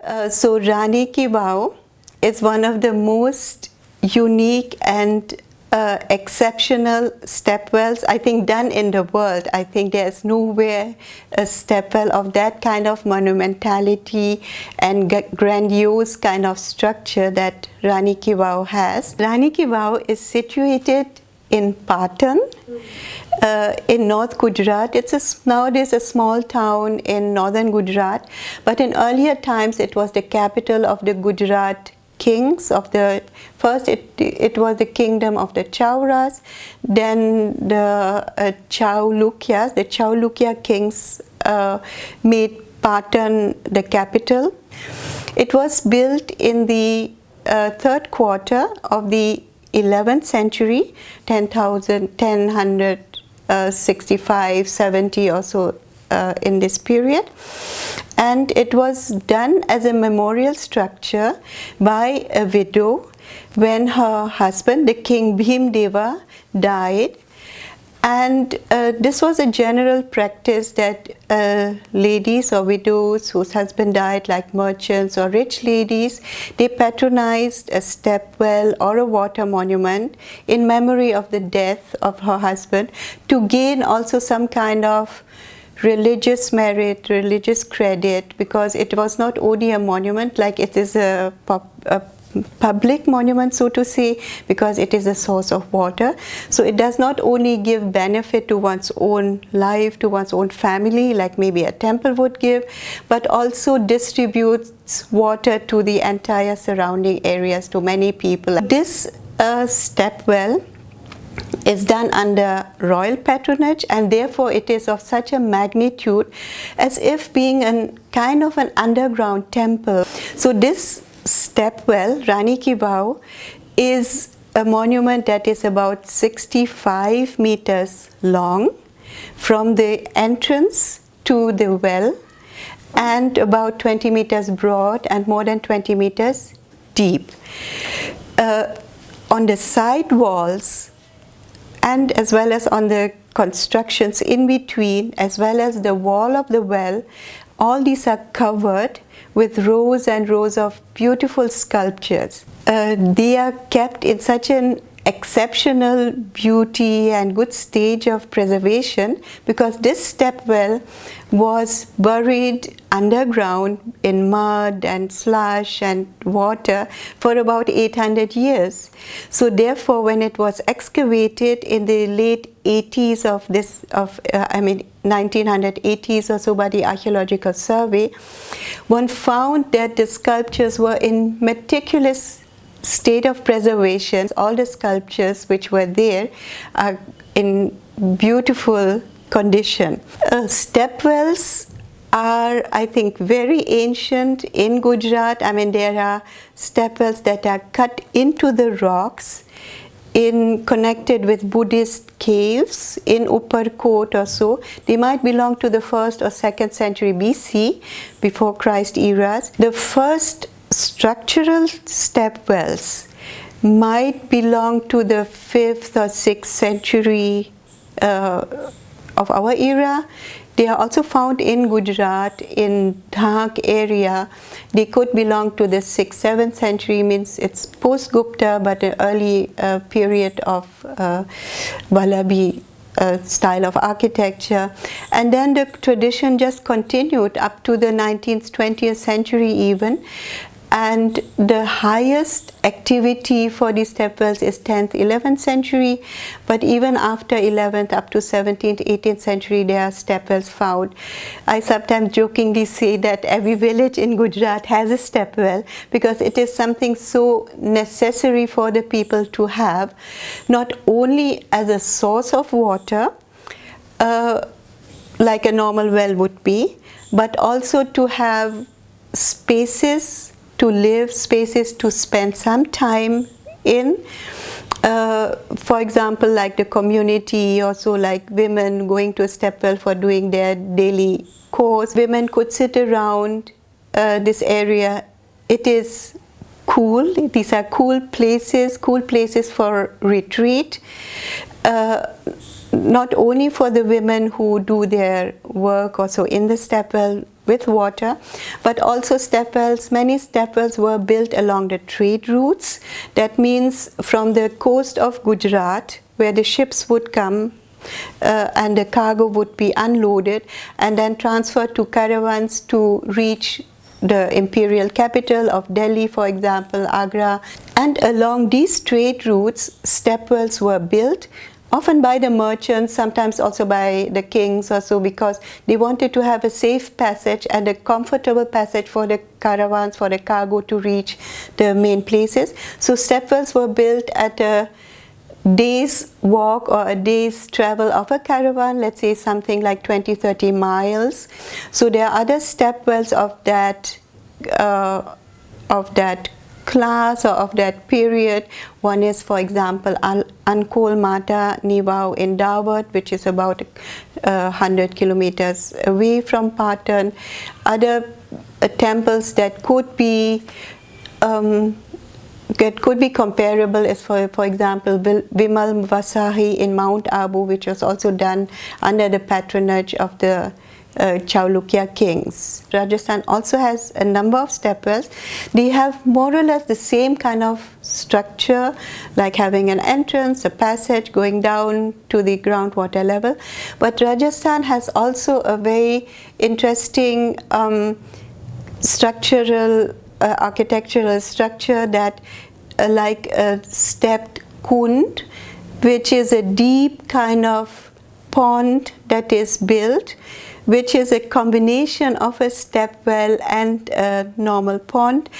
So Rani Ki Vav is one of the most unique and exceptional stepwells, I think, done in the world. I think there's nowhere a stepwell of that kind of monumentality and grandiose kind of structure that Rani Ki Vav has. Rani Ki Vav is situated in Patan, in North Gujarat. It's nowadays a small town in northern Gujarat, but in earlier times it was the capital of the Gujarat kings. First it was the kingdom of the Chauras, then the Chaulukyas. The Chaulukya kings made Patan the capital. It was built in the third quarter of the 11th century, 1065, 70 or so in this period. And it was done as a memorial structure by a widow when her husband, the king Bhimdeva, died. And this was a general practice that ladies or widows whose husband died, like merchants or rich ladies, they patronized a stepwell or a water monument in memory of the death of her husband, to gain also some kind of religious merit, religious credit, because it was not only a monument, like it is a public monument, so to say, because it is a source of water. So it does not only give benefit to one's own life, to one's own family, like maybe a temple would give, but also distributes water to the entire surrounding areas, to many people. This stepwell is done under royal patronage, and therefore it is of such a magnitude as if being kind of an underground temple. So this stepwell, Rani Ki Vav, is a monument that is about 65 meters long from the entrance to the well, and about 20 meters broad and more than 20 meters deep. On the side walls, and as well as on the constructions in between, as well as the wall of the well, all these are covered with rows and rows of beautiful sculptures. They are kept in such an exceptional beauty and good stage of preservation, because this stepwell was buried underground in mud and slush and water for about 800 years. So therefore, when it was excavated in the late 80s of 1980s or so by the Archaeological Survey, one found that the sculptures were in meticulous state of preservation. All the sculptures which were there are in beautiful condition. Stepwells are, I think, very ancient in Gujarat. I mean, there are stepwells that are cut into the rocks, connected with Buddhist caves in Uppercote or so. They might belong to the 1st or 2nd century BC, before Christ eras. The first structural stepwells might belong to the 5th or 6th century of our era. They are also found in Gujarat, in Dhak area. They could belong to the 6th, 7th century, means it's post-Gupta, but an early period of Vallabhi style of architecture. And then the tradition just continued up to the 19th, 20th century even. And the highest activity for these stepwells is 10th, 11th century, but even after 11th up to 17th, 18th century, there are stepwells found. I sometimes jokingly say that every village in Gujarat has a stepwell, because it is something so necessary for the people to have, not only as a source of water, like a normal well would be, but also to have spaces to live, spaces to spend some time in. For example, like the community, also like women going to a stepwell for doing their daily chores. Women could sit around this area. It is cool. These are cool places for retreat. Not only for the women who do their work also in the stepwell, with water, but also stepwells. Many stepwells were built along the trade routes. That means from the coast of Gujarat, where the ships would come and the cargo would be unloaded and then transferred to caravans to reach the imperial capital of Delhi, for example, Agra. And along these trade routes, stepwells were built, often by the merchants, sometimes also by the kings or so, because they wanted to have a safe passage and a comfortable passage for the caravans, for the cargo to reach the main places. So stepwells were built at a day's walk or a day's travel of a caravan, let's say something like 20-30 miles. So there are other stepwells of that class or of that period. One is, for example, Ankol Mata Nivau in Dawat, which is about 100 kilometers away from Patan. Other temples that could be comparable is, for example, Vimal Vasahi in Mount Abu, which was also done under the patronage of the Chalukya kings. Rajasthan also has a number of stepwells. They have more or less the same kind of structure, like having an entrance, a passage going down to the groundwater level. But Rajasthan has also a very interesting structural architectural structure that like a stepped kund, which is a deep kind of pond that is built, which is a combination of a stepwell and a normal pond,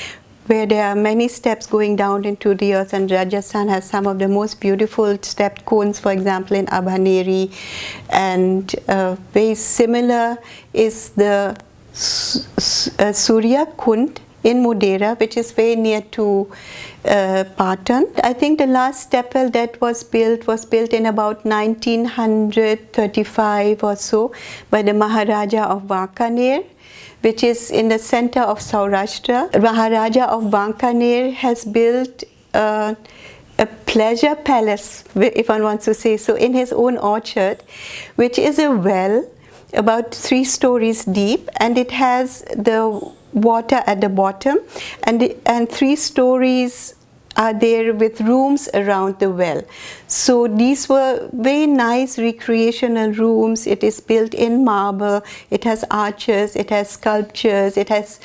where there are many steps going down into the earth. And Rajasthan has some of the most beautiful stepped cones, for example, in Abhaneri. And very similar is the Surya Kund in Modera, which is very near to Patan. I think the last stepwell that was built in about 1935 or so by the Maharaja of Bikaner, which is in the center of Saurashtra. Maharaja of Bikaner has built a pleasure palace, if one wants to say so, in his own orchard, which is a well about 3 stories deep, and it has the water at the bottom, and 3 stories are there with rooms around the well. So these were very nice recreational rooms. It is built in marble, it has arches, it has sculptures, it has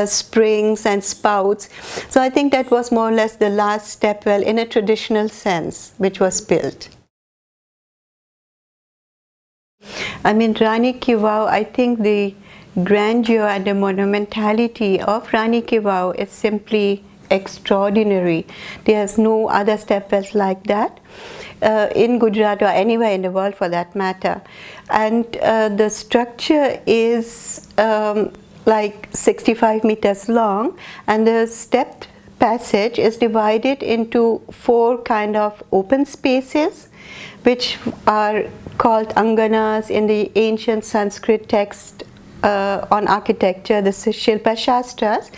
springs and spouts. So I think that was more or less the last stepwell in a traditional sense which was built. I mean, Rani Ki Vav, I think the grandeur and the monumentality of Rani Ki Vav is simply extraordinary. There's no other stepwells like that in Gujarat or anywhere in the world for that matter. And the structure is like 65 meters long, and the stepped passage is divided into 4 kind of open spaces, which are called anganas in the ancient Sanskrit text on architecture, the Shilpa Shastras.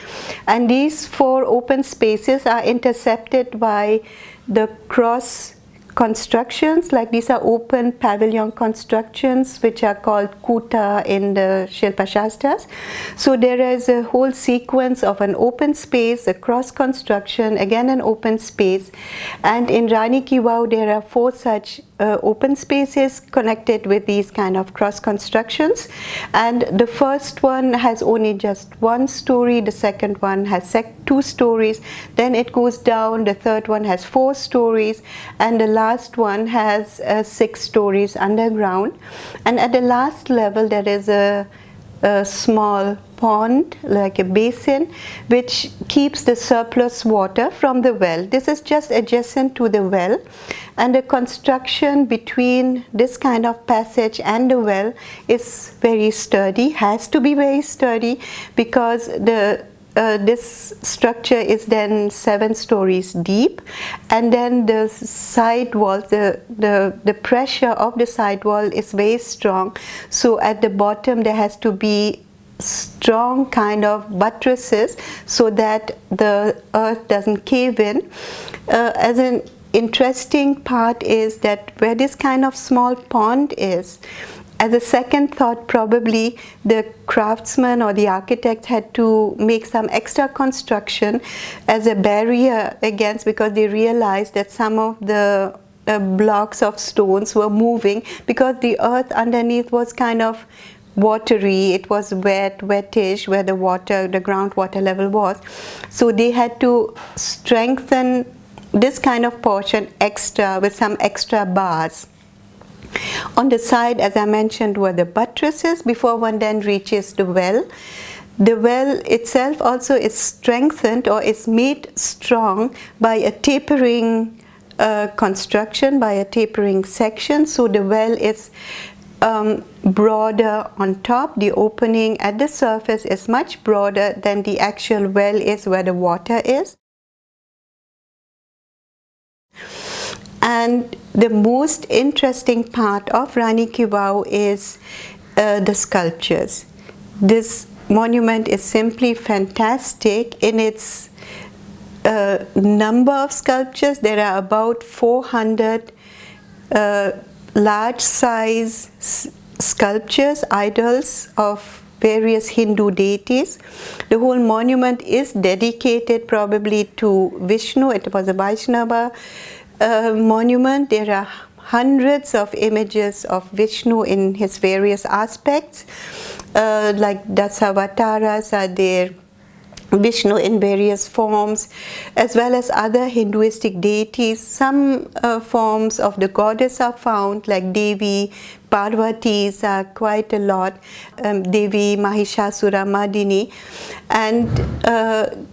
And these 4 open spaces are intercepted by the cross constructions, like these are open pavilion constructions which are called kuta in the Shilpa Shastras. So there is a whole sequence of an open space, a cross construction, again an open space, and in Rani Ki Vav there are 4 such open spaces connected with these kind of cross constructions. And the first one has only just 1 story, the second one has 2 stories, then it goes down, the third one has 4 stories, and the last one has 6 stories underground. And at the last level there is a small pond, like a basin, which keeps the surplus water from the well. This is just adjacent to the well, and the construction between this kind of passage and the well is very sturdy, has to be very sturdy, because this structure is then 7 stories deep, and then the side walls, the pressure of the side wall is very strong. So at the bottom there has to be strong kind of buttresses so that the earth doesn't cave in. As an interesting part is that where this kind of small pond is, as a second thought, probably the craftsman or the architect had to make some extra construction as a barrier against, because they realized that some of the blocks of stones were moving because the earth underneath was kind of watery. It was wettish where the groundwater level was. So they had to strengthen this kind of portion extra with some extra bars. On the side, as I mentioned, were the buttresses before one then reaches the well. The well itself also is strengthened or is made strong by a tapering construction, by a tapering section. So the well is broader on top. The opening at the surface is much broader than the actual well is where the water is. And the most interesting part of Rani Ki Vav is the sculptures. This monument is simply fantastic in its number of sculptures. There are about 400 large size sculptures, idols of various Hindu deities. The whole monument is dedicated probably to Vishnu. It was a Vaishnava monument. There are hundreds of images of Vishnu in his various aspects, like Dasavataras are there, Vishnu in various forms, as well as other Hinduistic deities. Some forms of the goddess are found, like Devi, Parvatis are quite a lot, Devi, Mahishasura, Madini, and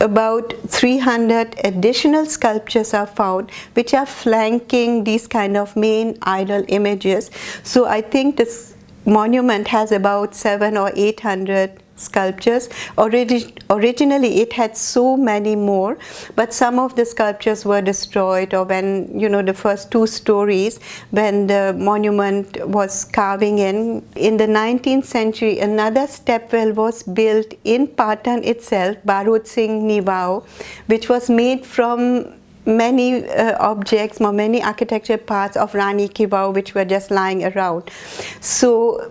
about 300 additional sculptures are found which are flanking these kind of main idol images. So I think this monument has about 700 or 800 sculptures. Originally it had so many more, but some of the sculptures were destroyed, or when, the first 2 stories, when the monument was carving in the 19th century, another stepwell was built in Patan itself, Barod Singh Neubauer, which was made from many objects, many architecture parts of Rani Ki Vav which were just lying around. So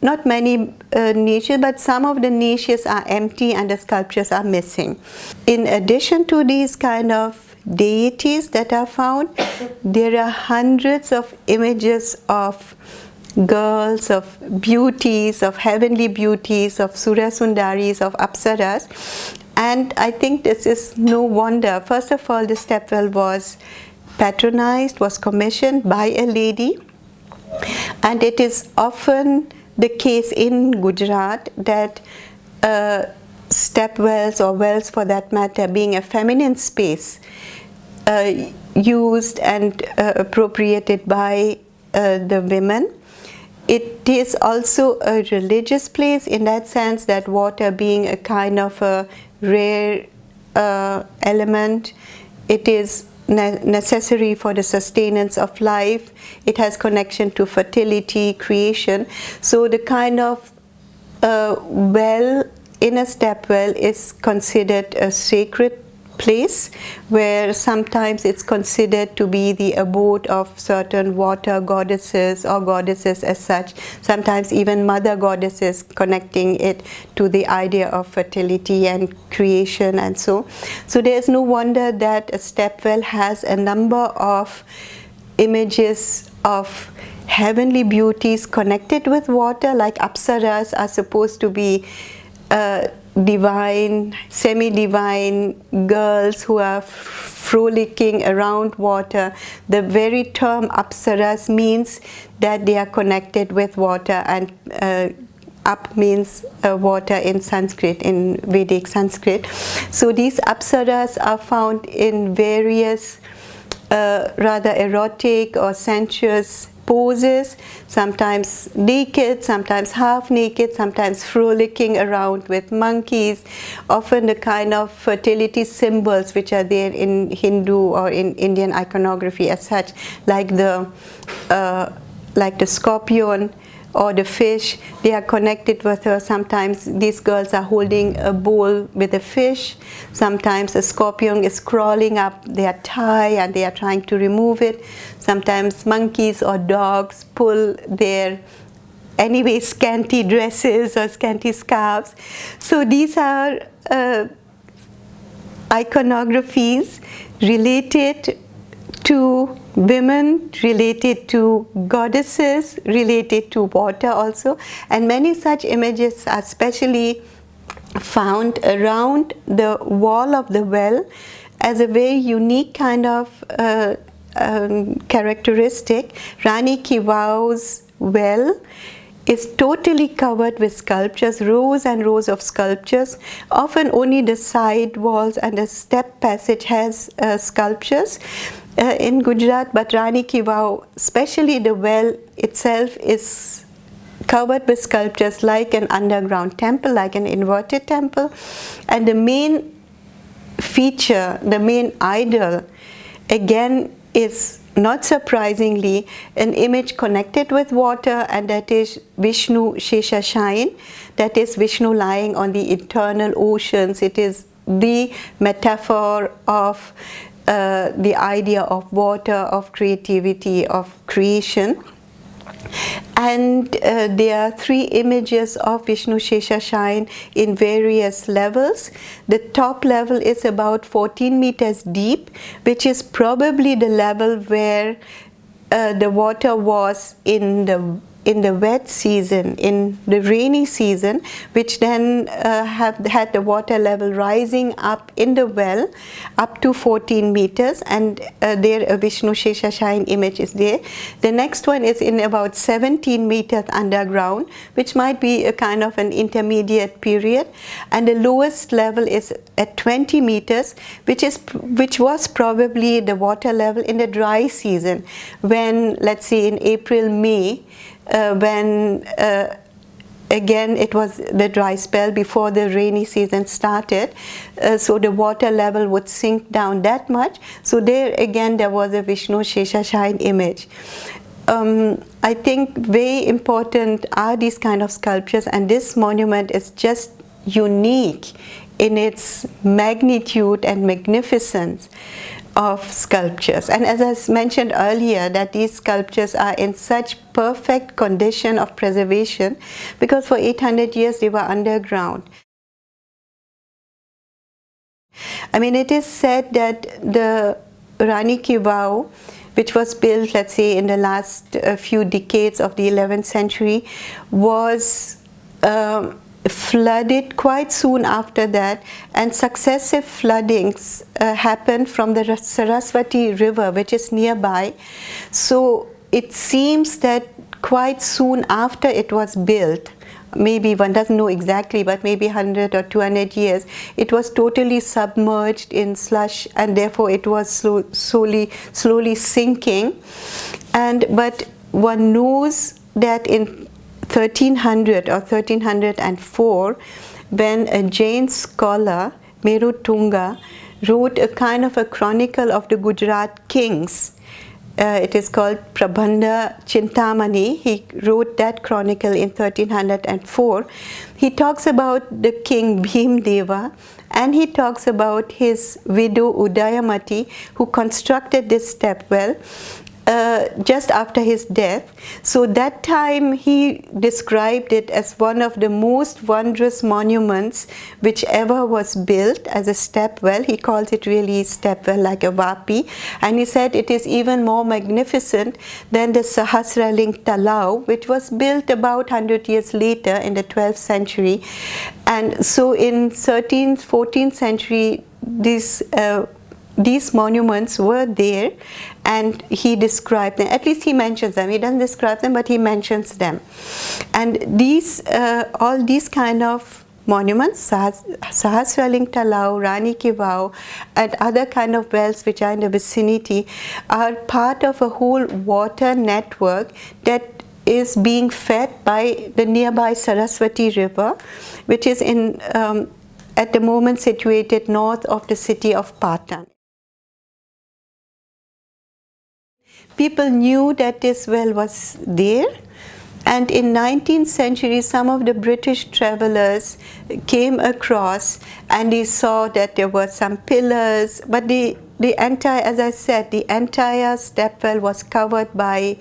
not many niches, but some of the niches are empty and the sculptures are missing. In addition to these kind of deities that are found, there are hundreds of images of girls, of beauties, of heavenly beauties, of Surasundaris, of Apsaras. And I think this is no wonder. First of all, the stepwell was patronized, was commissioned by a lady, and it is often the case in Gujarat that stepwells, or wells for that matter, being a feminine space, used and appropriated by the women. It is also a religious place in that sense, that water being a kind of a rare element, it is necessary for the sustenance of life. It has connection to fertility, creation. So the kind of well in a stepwell is considered a sacred place, where sometimes it's considered to be the abode of certain water goddesses or goddesses as such, sometimes even mother goddesses, connecting it to the idea of fertility and creation and so. So there's no wonder that a stepwell has a number of images of heavenly beauties connected with water, like Apsaras are supposed to be divine, semi-divine girls who are frolicking around water. The very term Apsaras means that they are connected with water, and Ap means water in Sanskrit, in Vedic Sanskrit. So these Apsaras are found in various rather erotic or sensuous poses, sometimes naked, sometimes half naked, sometimes frolicking around with monkeys, often the kind of fertility symbols which are there in Hindu or in Indian iconography as such, like the scorpion, or the fish, they are connected with her. Sometimes these girls are holding a bowl with a fish. Sometimes a scorpion is crawling up their thigh and they are trying to remove it. Sometimes monkeys or dogs pull their anyway scanty dresses or scanty scarves. So these are iconographies related to women, related to goddesses, related to water also, and many such images are specially found around the wall of the well as a very unique kind of characteristic. Rani Ki Vau's well is totally covered with sculptures, rows and rows of sculptures. Often only the side walls and the step passage has sculptures in Gujarat, but Rani Ki Vau, especially the well itself, is covered with sculptures like an underground temple, like an inverted temple. And the main feature, the main idol, again is not surprisingly an image connected with water, and that is Vishnu Shesha, that is Vishnu lying on the eternal oceans. It is the metaphor of the idea of water, of creativity, of creation. And there are three images of Vishnu Shesha in various levels. The top level is about 14 meters deep, which is probably the level where the water was in the wet season, in the rainy season, which then had the water level rising up in the well up to 14 meters, and there a Vishnu Shesha image is there. The next one is in about 17 meters underground, which might be a kind of an intermediate period, and the lowest level is at 20 meters, which was probably the water level in the dry season, when, let's say, in April, May, when again it was the dry spell before the rainy season started, so the water level would sink down that much. So there again there was a Vishnu Shesha image. I think very important are these kind of sculptures, and this monument is just unique in its magnitude and magnificence of sculptures. And as I mentioned earlier, that these sculptures are in such perfect condition of preservation because for 800 years they were underground. I mean, it is said that the Rani Ki Vau, which was built, let's say, in the last few decades of the 11th century, was flooded quite soon after that, and successive floodings happened from the Saraswati river, which is nearby. So it seems that quite soon after it was built, maybe one doesn't know exactly, but maybe 100 or 200 years, it was totally submerged in slush, and therefore it was slowly sinking. But one knows that in 1300 or 1304, when a Jain scholar, Meru Tunga, wrote a kind of a chronicle of the Gujarat kings. It is called Prabandha Chintamani. He wrote that chronicle in 1304. He talks about the king Bhimdeva, and he talks about his widow Udayamati, who constructed this stepwell just after his death. So that time he described it as one of the most wondrous monuments which ever was built as a stepwell. He calls it really stepwell, like a vapi, and he said it is even more magnificent than the Sahasraling Talao, which was built about 100 years later in the 12th century. And so in 13th, 14th century, these monuments were there, and he described them. At least he mentions them. He doesn't describe them, but he mentions them. And these, all these kind of monuments, Sahasraling Talao, Rani Ki Vau, and other kind of wells which are in the vicinity, are part of a whole water network that is being fed by the nearby Saraswati river, which is in at the moment situated north of the city of Patan. People knew that this well was there, And in 19th century, some of the British travelers came across and they saw that there were some pillars, but the entire, as I said, the entire stepwell was covered by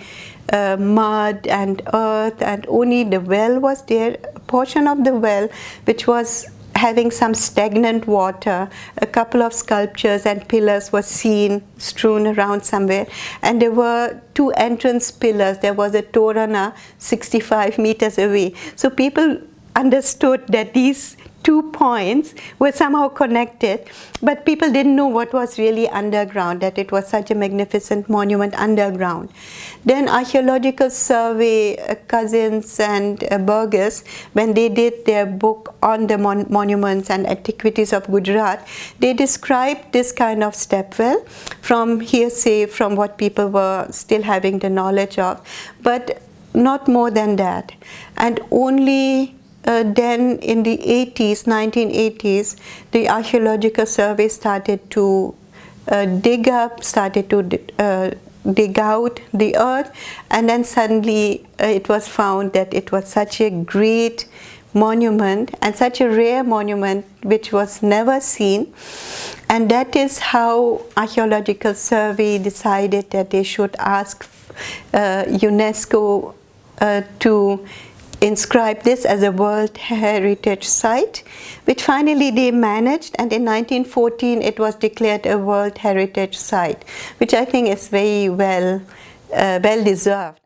mud and earth, and only the well was there, a portion of the well which was having some stagnant water. A couple of sculptures and pillars were seen strewn around somewhere, and there were 2 entrance pillars. There was a torana 65 meters away. So people understood that these 2 points were somehow connected, but people didn't know what was really underground, that it was such a magnificent monument underground. Then Archaeological Survey, Cousins and Burgess, when they did their book on the monuments and antiquities of Gujarat, they described this kind of stepwell from hearsay, from what people were still having the knowledge of, but not more than that. And only then in the 80s, 1980s, the Archaeological Survey started to dig up, started to dig out the earth, and then suddenly it was found that it was such a great monument and such a rare monument which was never seen. And that is how Archaeological Survey decided that they should ask UNESCO to inscribe this as a World Heritage Site, which finally they managed, and in 1914 it was declared a World Heritage Site, which I think is very well deserved.